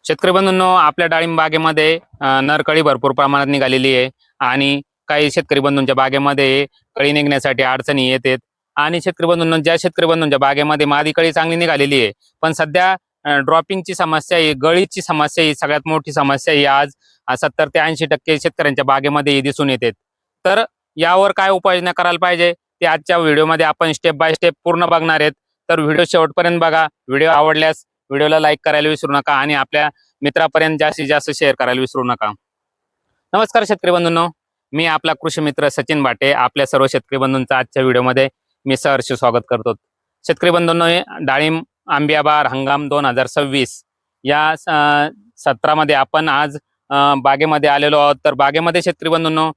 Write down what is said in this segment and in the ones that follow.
शेतकरी बंधूंनो, आपल्या डाळिंब बागेमध्ये नरकळी भरपूर प्रमाणात निघालेली आहे आणि काही शेतकरी बंधूंच्या बागेमध्ये कळी निघण्यासाठी अडचणी येतात. आणि शेतकरी बंधूंनो, ज्या शेतकरी बंधूंच्या बागेमध्ये मादी कळी चांगली निघालेली आहे, पण सध्या ड्रॉपिंगची समस्या ही, गळीची समस्या ही सगळ्यात मोठी समस्या ही आज 70 ते 80% शेतकऱ्यांच्या बागेमध्ये दिसून येते. तर यावर काय उपाययोजना करायला पाहिजे ते आजच्या व्हिडिओमध्ये आपण स्टेप बाय स्टेप पूर्ण बघणार आहेत. तर व्हिडिओ शेवटपर्यंत बघा. व्हिडिओ आवडल्यास व्हिडिओला लाईक करायला विसरू नका आणि आपल्या मित्रापर्यंत जास्तीत जास्त शेअर करायला विसरू नका. नमस्कार शेतकरी बंधूंनो, मी आपला कृषी मित्र सचिन भाटे आपल्या सर्व शेतकरी बंधूंचं आजच्या व्हिडिओमध्ये मी सहर्ष स्वागत करतो. शेतकरी बंधूंनो, डाळिंब आंबिया बहार हंगाम 2026 या सत्रामध्ये आपण आज बागेमध्ये आलेलो आहोत. तर बागेमध्ये शेतकरी बंधूंनो,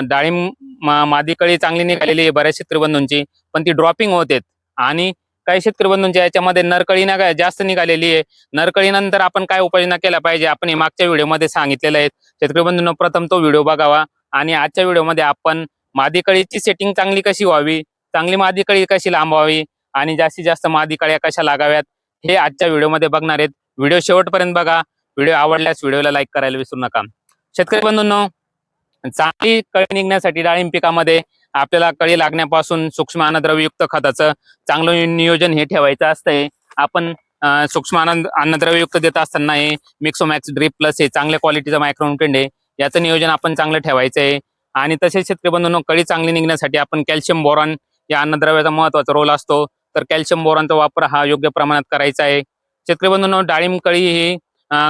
डाळिंब मादी कळी चांगली निघालेली आहे बऱ्याच शेतकरी बंधूंची, पण ती ड्रॉपिंग होते आणि काही शेतकरी बंधूंच्या याच्यामध्ये नरकळी जास्त निघालेली आहे. नरकळीनंतर आपण काय उपाययोजना केल्या पाहिजे आपण हे मागच्या व्हिडिओमध्ये सांगितलेलं आहे. शेतकरी बंधूंनो, प्रथम तो व्हिडिओ बघावा आणि आजच्या व्हिडिओमध्ये आपण मादी कळीची सेटिंग चांगली कशी व्हावी, चांगली मादी कळी कशी लांबवावी आणि जास्तीत जास्त मादी कळ्या कशा लागाव्यात हे आजच्या व्हिडिओमध्ये बघणार आहेत. व्हिडिओ शेवटपर्यंत बघा. व्हिडिओ आवडल्यास व्हिडिओला लाईक करायला विसरू नका. शेतकरी बंधूंनो, चांगली कळी निघण्यासाठी डाळिंब पिकामध्ये आपल्याला कळी लागण्यापासून सूक्ष्म अन्नद्रव्ययुक्त खताचं चांगलं नियोजन हे ठेवायचं असतंय. आपण सूक्ष्म अन्नद्रव्ययुक्त देत असताना हे मिक्सोमॅक्स ड्रिप प्लस हे चांगल्या क्वालिटीचं मायक्रोन्यूट्रिएंट आहे, याचं नियोजन आपण चांगलं ठेवायचं आहे. आणि तसेच शेतकरी बंधूंनो, कळी चांगली निघण्यासाठी आपण कॅल्शियम बोरॉन या अन्नद्रव्याचा महत्त्वाचा रोल असतो. तर कॅल्शियम बोरॉनचा वापर हा योग्य प्रमाणात करायचा आहे. शेतकरी बंधूंनो, डाळिंब कळी ही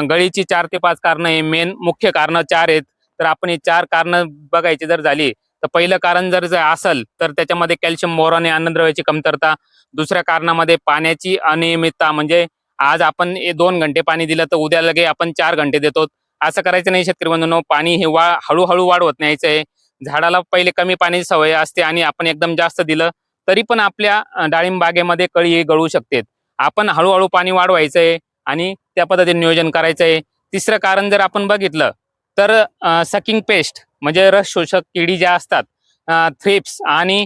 गळीची 4 ते 5 कारणं आहे. मेन मुख्य कारणं 4 आहेत. तर आपण ही 4 कारणं बघायची जर झाली तर पहिलं कारण जर असेल तर त्याच्यामध्ये कॅल्शियम बोरॉन या अन्नद्रव्याची कमतरता. दुसऱ्या कारणामध्ये पाण्याची अनियमितता, म्हणजे आज आपण 2 घंटे पाणी दिलं तर उद्या लगे आपण 4 घंटे देतो. असं करायचं नाही शेतकरी बंधूंनो. पाणी हे हळूहळू वाढवत न्यायचं आहे. झाडाला पहिले कमी पाण्याची सवय असते आणि आपण एकदम जास्त दिलं तरी पण आपल्या डाळिंब बागेमध्ये कळी गळू शकते. आपण हळूहळू पाणी वाढवायचं आहे आणि त्या पद्धतीने नियोजन करायचं आहे. तिसरं कारण जर आपण बघितलं तर सकिंग पेस्ट म्हणजे रस शोषक किडी ज्या असतात, थ्रिप्स आणि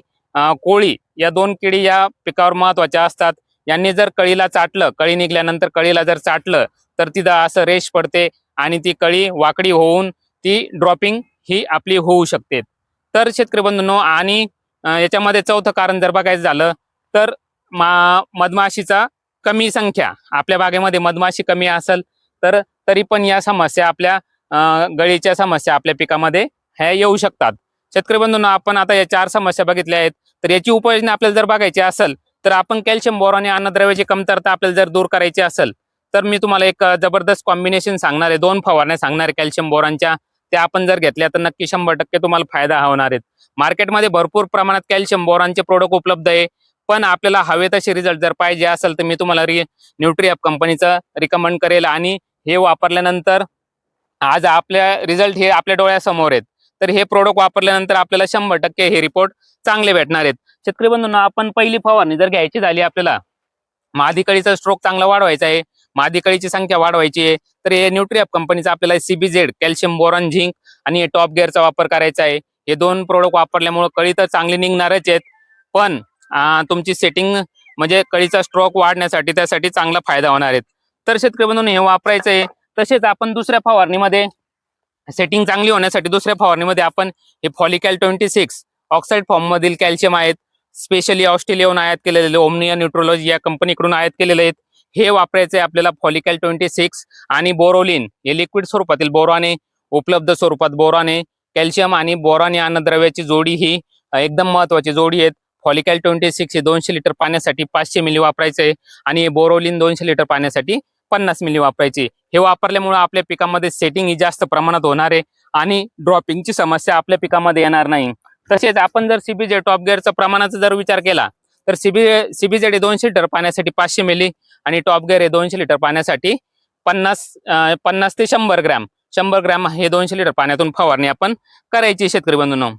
कोळी या 2 किडी या पिकावर महत्वाच्या असतात. यांनी जर कळीला चाटलं, कळी निघल्यानंतर कळीला जर चाटलं तर तिथं असं रेश पडते आणि ती कळी वाकडी होऊन ती ड्रॉपिंग ही आपली होऊ शकते. तर शेतकरी बंधूंनो, आणि याच्यामध्ये चौथं कारण जर बघायचं झालं तर मधमाशीचा कमी संख्या, आपल्या बागेमध्ये मधमाशी कमी असेल तर तरी पण या समस्या आपल्या गळीच्या समस्या आपल्या पिकामध्ये ह्या येऊ शकतात. शेतकरी बंधूंनो, आपण आता या 4 समस्या बघितल्या आहेत. तर याची उपाययोजना आपल्याला जर बघायची असेल तर आपण कॅल्शियम बोरॉन आणि अन्नद्रव्याची कमतरता आपल्याला जर दूर करायची असेल तर मी तुम्हाला एक जबरदस्त कॉम्बिनेशन सांगणार आहे. 2 फवारण्या सांगणार आहे कॅल्शियम बोरॉनच्या. त्या आपण जर घेतल्या तर नक्की 100% तुम्हाला फायदा होणार आहे. मार्केटमध्ये भरपूर प्रमाणात कॅल्शियम बोरॉनचे प्रोडक्ट उपलब्ध आहे, पण आपल्याला हवे तसे रिझल्ट जर पाहिजे असेल तर मी तुम्हाला न्यूट्रिअप कंपनीचं रिकमेंड करेल. आणि हे वापरल्यानंतर आज आपल्या रिझल्ट हे आपल्या डोळ्यासमोर आहेत. तर हे प्रोडक्ट वापरल्यानंतर आपल्याला 100% हे रिपोर्ट चांगले भेटणार आहेत. शेतकरी बंधूंनो, आपण पहिली फवारणी जर घ्यायची झाली, आपल्याला मादी कळीचा स्ट्रोक चांगला वाढवायचा आहे, मादी कळीची संख्या वाढवायची आहे, तर हे न्यूट्रिअप कंपनीचा आपल्याला CBZ कॅल्शियम बोरॉन झिंक आणि टॉप गिअरचा वापर करायचा आहे. हे 2 प्रोडक्ट वापरल्यामुळे कळी तर चांगली निघणारच आहेत, पण तुमची सेटिंग म्हणजे कळीचा स्ट्रोक वाढण्यासाठी त्यासाठी चांगला फायदा होणार आहे. तर शेतकरी बंधूंनो, हे वापरायचं आहे. तसेच आपण दुसऱ्या फवारणीमध्ये सेटिंग चांगली होण्यासाठी दुसऱ्या फवारणीमध्ये आपण हे फॉलिकॅल 26 ऑक्साईड फॉर्म मधील कॅल्शियम आहेत, स्पेशली ऑस्ट्रेलियाहून आयात केलेले, ओमनिया न्यूट्रोलॉजी या कंपनीकडून आयात केलेले आहेत. हे वापरायचे आहे आपल्याला. फॉलिकॅल 26 आणि बोरोलिन हे लिक्विड स्वरूपातील बोरॉन आहे, उपलब्ध स्वरूपात बोरॉन आहे. कॅल्शियम आणि बोरॉन या अन्नद्रव्याची जोडी ही एकदम महत्वाची जोडी आहे. फॉलिकॅल 26 हे 200 लिटर पाण्यासाठी 500 मिली वापरायचे आहे आणि बोरोलिन 200 लिटर पाण्यासाठी 50 मिली वापरायची. हे वापरल्यामुळे आपल्या पिकामध्ये सेटिंग ही जास्त प्रमाणात होणार आहे आणि ड्रॉपिंगची समस्या आपल्या पिकामध्ये येणार नाही. तसेच आपण जर CBZ टॉप गिअरचा प्रमाणाचा जर विचार केला तर CBZ हे 200 लिटर पाण्यासाठी 500 मिली आणि टॉप गिअर हे 200 लिटर पाण्यासाठी 50 ते 100 ग्रॅम 100 ग्रॅम हे 200 लिटर पाण्यातून फवारणी आपण करायची. शेतकरी बंधूंनो,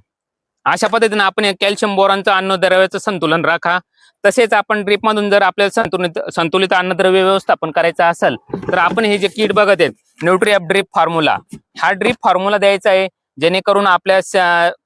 अशा पद्धतीने आपण कॅल्शियम बोरॉनचं अन्नद्रव्याचं संतुलन राखा. तसेच आपण ड्रीपमधून जर आपल्याला संतुलित अन्नद्रव्य व्यवस्थापन करायचं असेल तर आपण हे जे किट बघत आहेत न्यूट्रिअप ड्रीप फॉर्म्युला, हा ड्रीप फॉर्म्युला द्यायचा आहे, जेणेकरून आपल्या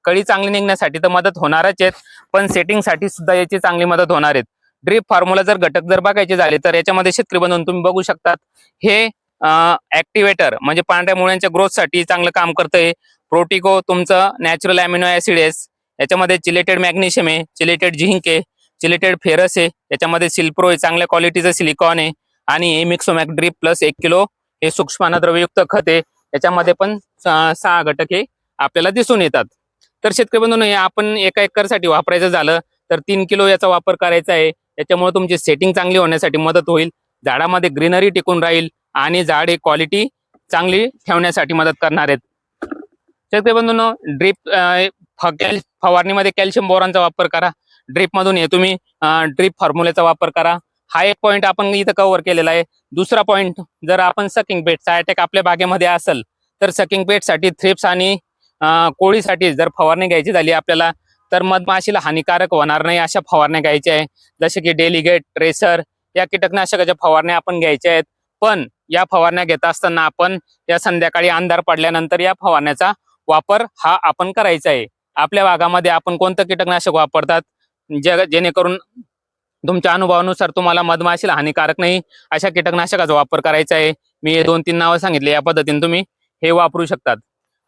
कळी चांगली निघण्यासाठी तर मदत होणारच आहेत, पण सेटिंगसाठी सुद्धा याची चांगली मदत होणार आहेत. ड्रीप फॉर्म्युला जर घटक जर बघायचे झाले तर याच्यामध्ये शेतकरी बंधूंनो, तुम्ही बघू शकतात हे ऍक्टिव्हेटर म्हणजे पांढऱ्या मुळ्यांच्या ग्रोथसाठी चांगलं काम करतंय. प्रोटिको तुमचं नॅचरल अॅमिनो ऍसिड आहे. याच्यामध्ये चिलेटेड मॅग्नेशियम आहे, चिलेटेड झिंक आहे, चिलेटेड फेरस आहे, याच्यामध्ये सिल्प्रो आहे, चांगल्या क्वालिटीचं सिलिकॉन आहे आणि हे मिक्सोमॅक ड्रिप प्लस 1 किलो हे सूक्ष्म द्रवयुक्त खत आहे. याच्यामध्ये पण 6 घटक हे आपल्याला दिसून येतात. तर शेतकरी बंधूंनो, हे आपण एका एकरसाठी वापरायचं झालं तर 3 किलो याचा वापर करायचा आहे. याच्यामुळे तुमची सेटिंग चांगली होण्यासाठी मदत होईल, झाडामध्ये ग्रीनरी टिकून राहील आणि झाड ही क्वालिटी चांगली ठेवण्यासाठी मदत करणार आहेत. शेतकरी बंधूंनो, ड्रीप फवारणीमध्ये कॅल्शियम बोरॉनचा वापर करा. ड्रीप मधून हे तुम्ही ड्रीप फॉर्म्युलेचा वापर करा. हा एक पॉईंट आपण इथं कव्हर केलेला आहे. दुसरा पॉईंट, जर आपण सकिंग पेटचा अटॅक आपल्या बागेमध्ये असेल तर सकिंग पेटसाठी थ्रिप्स आणि कोळीसाठी जर फवारणी घ्यायची झाली आपल्याला तर मधमाशीला हानिकारक होणार नाही अशा फवारण्या घ्यायच्या आहे. जसे की डेलिगेट, ट्रेसर या कीटकनाशकाच्या फवारण्या आपण घ्यायच्या आहेत. पण या फवारण्या घेत असताना आपण या संध्याकाळी अंधार पडल्यानंतर या फवारण्याचा वापर हा आपण करायचा आहे. आपल्या भागामध्ये आपण कोणतं कीटकनाशक वापरतात जेणेकरून तुमच्या अनुभवानुसार तुम्हाला मधमाशीला हानिकारक नाही अशा कीटकनाशकाचा वापर करायचा आहे. मी हे 2-3 नावं सांगितले, या पद्धतीने तुम्ही हे वापरू शकतात.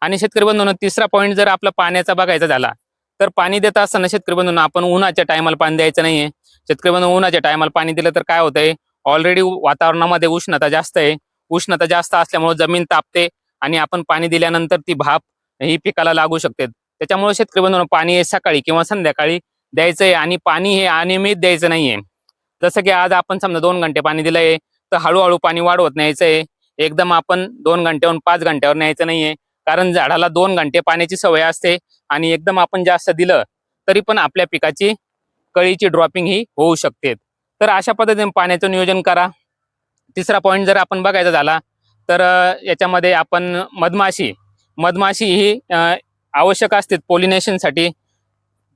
आणि शेतकरी बंधूंनो, तिसरा पॉईंट जर आपला पाण्याचा बघायचा झाला तर पाणी देत असताना शेतकरी बंधूंनो आपण उन्हाच्या टायमाला पाणी द्यायचं नाहीये. शेतकरी बंधू, उन्हाच्या टायमाला पाणी दिलं तर काय होतंय, ऑलरेडी वातावरणामध्ये उष्णता जास्त आहे. उष्णता जास्त असल्यामुळे जमीन तापते आणि आपण पाणी दिल्यानंतर ती भाप ही पिकाला लागू शकते. त्याच्यामुळे शेतकरी बंधूंनो, पाणी हे सकाळी किंवा संध्याकाळी द्यायचंय आणि पाणी हे अनियमित द्यायचं नाहीये. जसं की आज आपण समजा 2 घंटे पाणी दिलंय तर हळूहळू पाणी वाढवत न्यायचंय. एकदम आपण 2 घंट्यावरून 5 घंट्यावर न्यायचं नाहीये, कारण झाडाला 2 घंटे पाण्याची सवय असते आणि एकदम आपण जास्त दिलं तरी पण आपल्या पिकाची कळीची ड्रॉपिंग ही होऊ शकते. तर अशा पद्धतीने पाण्याचं नियोजन करा. तिसरा पॉईंट जर आपण बघायचा झाला तर याच्यामध्ये आपण मधमाशी ही आवश्यक असते पॉलिनेशनसाठी.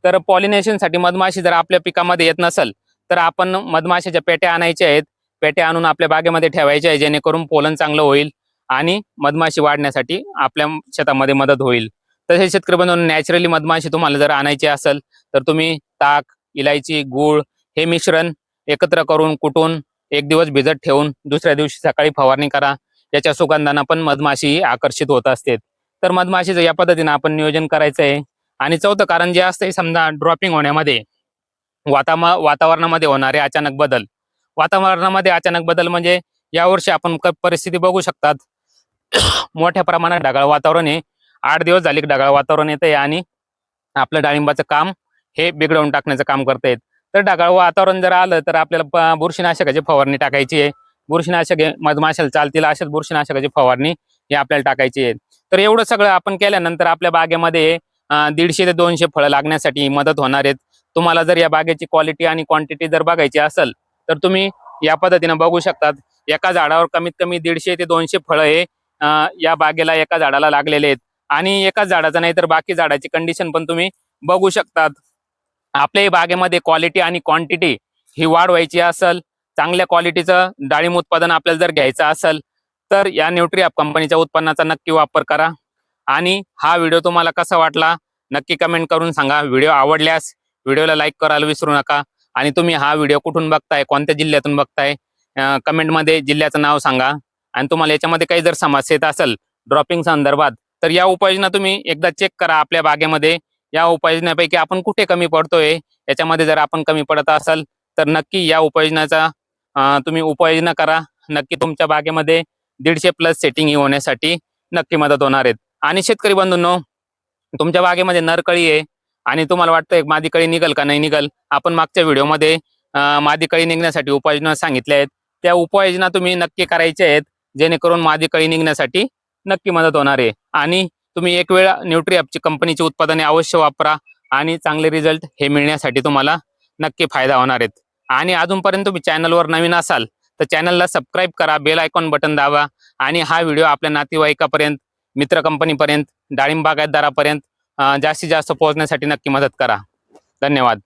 तर पॉलिनेशनसाठी मधमाशी जर आपल्या पिकामध्ये येत नसेल तर आपण मधमाशीच्या पेट्या आणायच्या आहेत. पेट्या आणून आपल्या बागेमध्ये ठेवायच्या आहे, जेणेकरून पोलन चांगलं होईल आणि मधमाशी वाढण्यासाठी आपल्या शेतामध्ये मदत होईल. तसेच शेतकरी बंधूंनो, नॅचरली मधमाशी तुम्हाला जर आणायची असेल तर तुम्ही ताक, इलायची, गूळ हे मिश्रण एकत्र करून कुटून 1 दिवस भिजत ठेवून दुसऱ्या दिवशी सकाळी फवारणी करा. याच्या सुगंधानं पण मधमाशी आकर्षित होत असते. तर मधमाशीचं या पद्धतीने आपण नियोजन करायचं आहे. आणि चौथं कारण जे असतं, समजा ड्रॉपिंग होण्यामध्ये वातावरणामध्ये होणारे अचानक बदल. वातावरणामध्ये अचानक बदल म्हणजे यावर्षी आपण परिस्थिती बघू शकतात. मोठ्या प्रमाणात ढगाळ वातावरण आहे. 8 दिवस झाले ढगाळ वातावरण येतंय आणि आपलं डाळिंबाचं काम हे बिघडवून टाकण्याचं काम करतायत. तर ढगाळ वातावरण जर आलं तर आपल्याला बुरशीनाशकाची फवारणी टाकायची आहे. बुरशीनाशक मधमाशाला चालतील अशाच बुरशीनाशकाची फवारणी ही आपल्याला टाकायची आहे. तर एवढं सगळं आपण केल्यानंतर आपल्या बागेमध्ये 150 ते 200 फळं लागण्यासाठी मदत होणार आहेत. तुम्हाला जर या बागेची क्वालिटी आणि क्वांटिटी जर बघायची असेल तर तुम्ही या पद्धतीने बघू शकतात. एका झाडावर कमीत कमी 150 ते 200 फळं हे या बागेला एका झाडाला लागलेले आहेत. आणि एकाच झाडाचं नाही तर बाकी झाडाची कंडिशन पण तुम्ही बघू शकतात. आपल्या बागेमध्ये क्वालिटी आणि क्वांटिटी ही वाढवायची असेल, चांगल्या क्वालिटीचं डाळिंब उत्पादन आपल्याला जर घ्यायचं असेल तर या न्यूट्रीअप कंपनीच्या उत्पन्नाचा नक्की वापर करा. आणि हा व्हिडिओ तुम्हाला कसा वाटला नक्की कमेंट करून सांगा. व्हिडिओ आवडल्यास व्हिडिओला लाईक करायला विसरू नका. आणि तुम्ही हा व्हिडिओ कुठून बघताय, कोणत्या जिल्ह्यातून बघताय, कमेंटमध्ये जिल्ह्याचं नाव सांगा. आणि तुम्हाला याच्यामध्ये काही जर समस्या येत असेल ड्रॉपिंग संदर्भात तर या उपाययोजना तुम्ही एकदा चेक करा आपल्या बागेमध्ये. या उपाययोजनापैकी आपण कुठे कमी पडतोय, याच्यामध्ये जर आपण कमी पडत असाल तर नक्की या उपाययोजनाचा तुम्ही उपाययोजना करा. नक्की तुमच्या बागेमध्ये 150+ सेटिंग ही होण्यासाठी नक्की मदत होणार आहेत. आणि शेतकरी बंधूंनो, तुमच्या बागेमध्ये नरकळी आहे आणि तुम्हाला वाटतंय मादी कळी निघल का नाही निघल, आपण मागच्या व्हिडिओमध्ये मादी कळी निघण्यासाठी उपाययोजना सांगितल्या आहेत. त्या उपाययोजना तुम्ही नक्की करायच्या आहेत, जेणेकरून मादी कळी निघण्यासाठी नक्की मदत होणार आहे. आणि तुम्ही एक वेळा न्यूट्रीअपची कंपनीची उत्पादने अवश्य वापरा आणि चांगले रिझल्ट हे मिळण्यासाठी तुम्हाला नक्की फायदा होणार आहेत. आणि अजूनपर्यंत तुम्ही चॅनलवर नवीन असाल तर चॅनलला सबस्क्राईब करा, बेल आयकॉन बटन दाबा आणि हा व्हिडिओ आपल्या नातेवाईकापर्यंत, मित्र कंपनीपर्यंत, डाळिंब बागायतदारापर्यंत जास्तीत जास्त पोहोचण्यासाठी नक्की मदत करा. धन्यवाद.